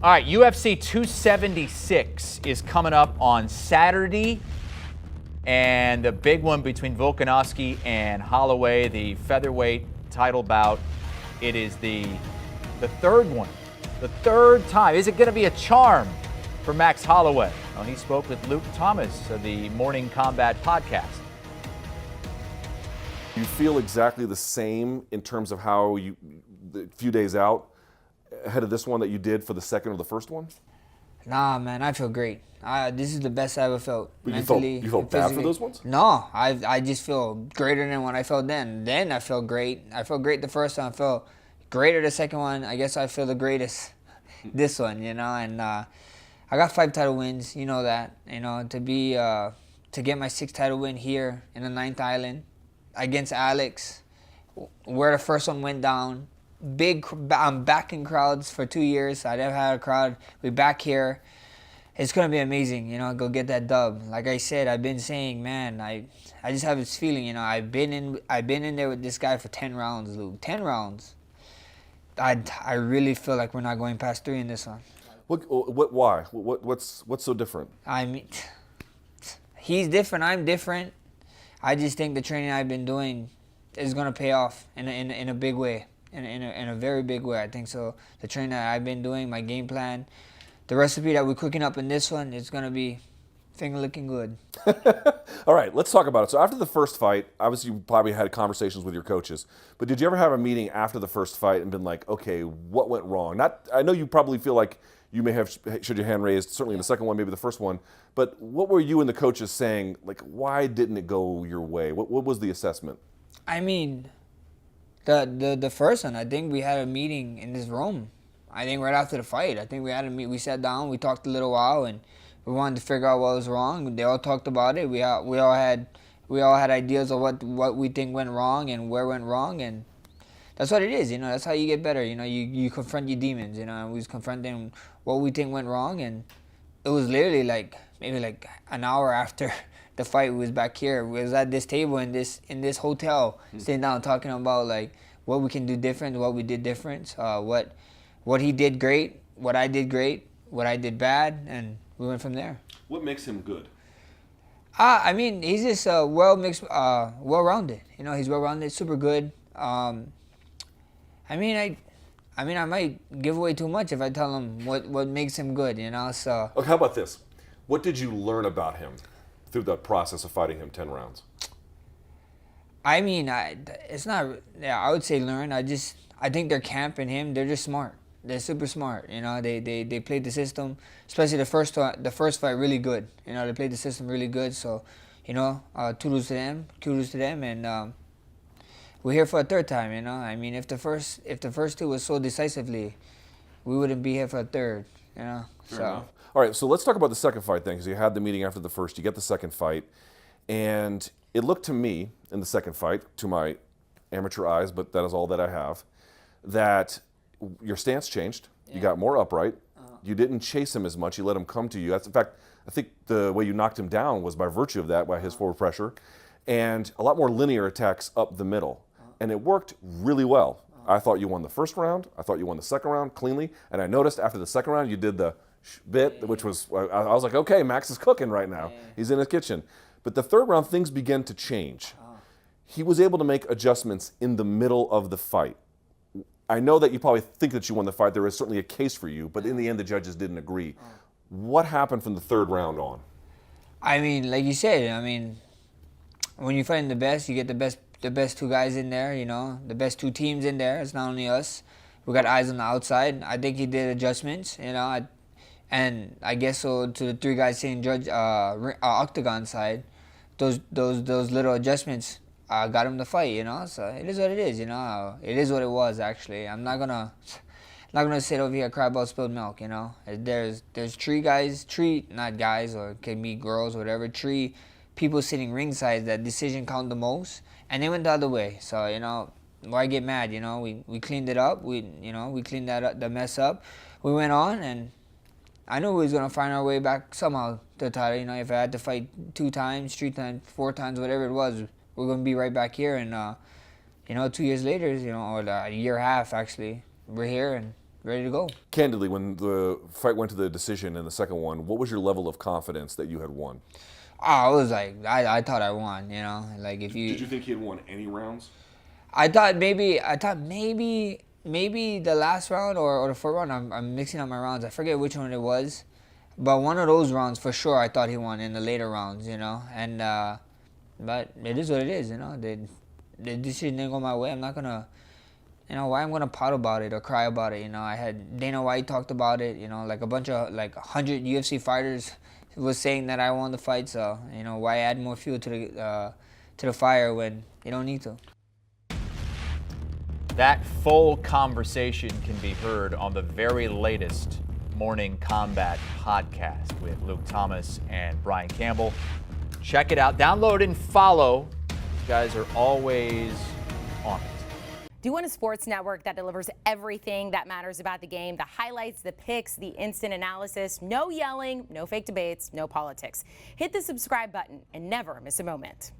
All right, UFC 276 is coming up on Saturday. And the big one between Volkanovski and Holloway, the featherweight title bout. It is the third one. The third time. Is it going to be a charm for Max Holloway? Well, he spoke with Luke Thomas of the Morning Combat podcast. You feel exactly the same in terms of how you, a few days out ahead of this one that you did for the second or the first one? Nah, man, I feel great. This is the best I ever felt. But mentally, you felt bad for those ones? No, I just feel greater than what I felt then. Then I felt great. I felt great the first time. I felt greater the second one. I guess I feel the greatest this one, you know. And I got 5 title wins. You know that. You know, to get my 6th title win here in the 9th Island against Alex, where the first one went down. I'm back in crowds for 2 years. I never had a crowd. We're back here. It's gonna be amazing, you know. Go get that dub. Like I said, I've been saying, man, I just have this feeling, you know. I've been in there with this guy for 10 rounds, Luke. 10 rounds. I really feel like we're not going past 3 in this one. Why? What's so different? I mean, he's different. I'm different. I just think the training I've been doing is gonna pay off in a big way. In a very big way, I think so. The training that I've been doing, my game plan, the recipe that we're cooking up in this one, it's going to be finger-licking good. All right, let's talk about it. So after the first fight, obviously you probably had conversations with your coaches, but did you ever have a meeting after the first fight and been like, okay, what went wrong? I know you probably feel like you may have should your hand raised, certainly in the second one, maybe the first one, but what were you and the coaches saying, like, why didn't it go your way? What was the assessment? I mean, the first one, I think we had a meeting in this room. I think right after the fight, I think we had a meet. We sat down, we talked a little while, and we wanted to figure out what was wrong. They all talked about it. We all had ideas of what we think went wrong and where went wrong, and that's what it is. You know, that's how you get better. You know, you confront your demons. You know, and we was confronting what we think went wrong, and it was literally maybe an hour after the fight. We was back here. We was at this table in this hotel, sitting down talking about like what we can do different, what we did different, what he did great, what I did great, what I did bad, and we went from there. What makes him good? I mean, he's just well-rounded. You know, he's well-rounded, super good. I mean, I might give away too much if I tell him what makes him good. You know, so. Okay, how about this? What did you learn about him through the process of fighting him 10 rounds? I mean, it's not. Yeah, I would say learn. I think their camp and him, they're just smart. They're super smart. You know, they played the system, especially the first fight, really good. You know, they played the system really good. So, you know, kudos to them, and we're here for a third time. You know, I mean, if the first 2 was so decisively, we wouldn't be here for a third. You know, Fair enough. All right, so let's talk about the second fight then, because you had the meeting after the first, you get the second fight, and it looked to me in the second fight, to my amateur eyes, but that is all that I have, that your stance changed. Yeah. You got more upright. You didn't chase him as much. You let him come to you. That's, in fact, I think the way you knocked him down was by virtue of that, by his forward pressure, and a lot more linear attacks up the middle, and it worked really well. I thought you won the first round. I thought you won the second round cleanly, and I noticed after the second round you did the bit, which was, I was like, okay, Max is cooking right now. He's in his kitchen. But the third round, things began to change. He was able to make adjustments in the middle of the fight. I know that you probably think that you won the fight. There is certainly a case for you, but in the end, the judges didn't agree. What happened from the third round on? I mean, like you said, I mean, when you fight the best, you get the best 2 guys in there, you know, the best 2 teams in there. It's not only us. We got eyes on the outside. I think he did adjustments, you know, and I guess so to the 3 guys sitting octagon side, those little adjustments got him the fight, you know. So it is what it is, you know. It is what it was, actually. I'm not gonna sit over here and cry about spilled milk, you know. There's 3 guys, 3 not guys or could be girls, whatever. 3 people sitting ringside that decision count the most, and they went the other way. So you know, why get mad? You know, we cleaned it up. We cleaned the mess up. We went on, and I knew we was gonna find our way back somehow to the title. You know, if I had to fight 2 times, 3 times, 4 times, whatever it was, we're gonna be right back here. And you know, 2 years later, you know, or a year and a half actually, we're here, and ready to go. Candidly, when the fight went to the decision in the second one, what was your level of confidence that you had won? I was like, I thought I won, you know, like if you. Did you think he had won any rounds? I thought maybe the last round or the fourth round. I'm mixing up my rounds. I forget which one it was, but one of those rounds for sure I thought he won in the later rounds, you know. And but it is what it is, you know. The decision didn't go my way. I'm not gonna, you know, why I'm gonna pout about it or cry about it. You know, I had Dana White talked about it. You know, like a bunch of 100 UFC fighters was saying that I won the fight. So you know, why add more fuel to the fire when you don't need to. That full conversation can be heard on the very latest Morning Combat podcast with Luke Thomas and Brian Campbell. Check it out. Download and follow. You guys are always on it. Do you want a sports network that delivers everything that matters about the game? The highlights, the picks, the instant analysis, no yelling, no fake debates, no politics. Hit the subscribe button and never miss a moment.